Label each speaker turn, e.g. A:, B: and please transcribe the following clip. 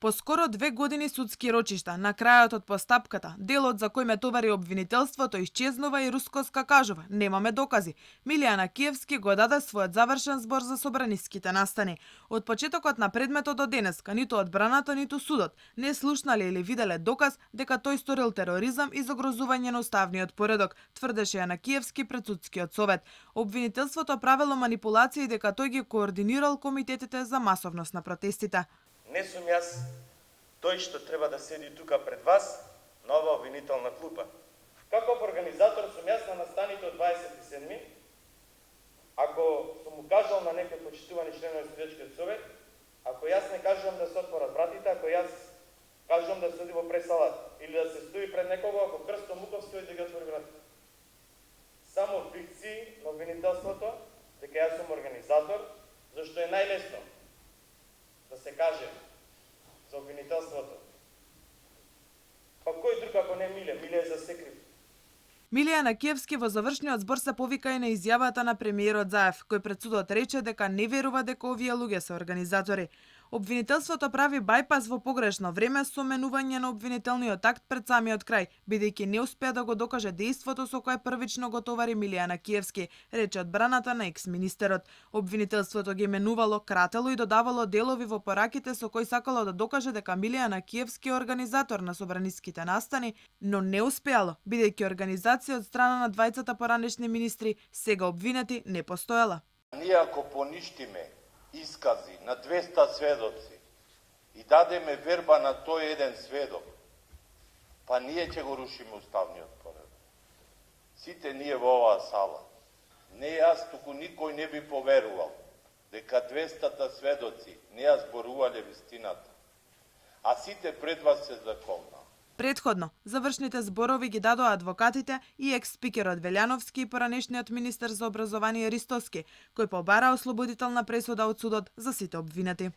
A: По скоро 2 години судски рочишта, на крајот од постапката, делот за кој ме товари обвинителството исчезнува и Рускоска кажува: немаме докази. Милијана Киевски го даде својот завршен збор за собраниските настани. Од почетокот на предметот до денеска, ниту одбраната, ниту судот не слушнале или виделе доказ дека тој сторил тероризам и загрозување на уставниот поредок, тврдеше Јана Киевски пред судскиот совет. Обвинителството правело манипулации дека тој ги координирал комитетите за масовност на протестите.
B: Не сум јас тој што треба да седи тука пред вас на ова обвинителна клупа. Како организатор сум јас на настаните од 27. Ако сум му кажал на некој почитувани членови на судечкиот совет, ако јас не кажувам да се отворат вратите, ако јас кажувам да се оди во пресалата или да се стои пред некого, ако Крсто Муков стои да ги отвори вратите. Само фикции на обвинителството дека јас сум организатор, зашто е најлесно да се каже за обвинителството. Па кој друг ако не Миле? Миле е за секрив.
A: Милијана Киевски во завршниот збор се повика и на изјавата на премиерот Заев, кој пред судот рече дека не верува дека овие луѓе се организатори. Обвинителството прави бајпас во погрешно време со менување на обвинителниот акт пред самиот крај, бидејќи не успеа да го докаже дејството со кое првично го товари Милијана Киевски, рече одбраната на екс-министерот. Обвинителството ги менувало, кратело и додавало делови во пораките со кои сакало да докаже дека Милијана Киевски е организатор на собраниските настани, но не успеало, бидејќи организација од страна на двајцата поранешни министри, сега обвинети, не постоела.
C: Ние ако поништиме искази на 200 сведоци и дадеме верба на тој еден сведок, па ние ќе го рушиме уставниот поредок. Сите ние во оваа сала, не јас, туку никој не би поверувал дека 200 сведоци не ја зборувале вистината, а сите пред вас се законно.
A: Предходно, завршните зборови ги дадоа адвокатите и екс-спикерот Велјановски и поранешниот министер за образование Ристовски, кој побара ослободителна пресуда од судот за сите обвинети.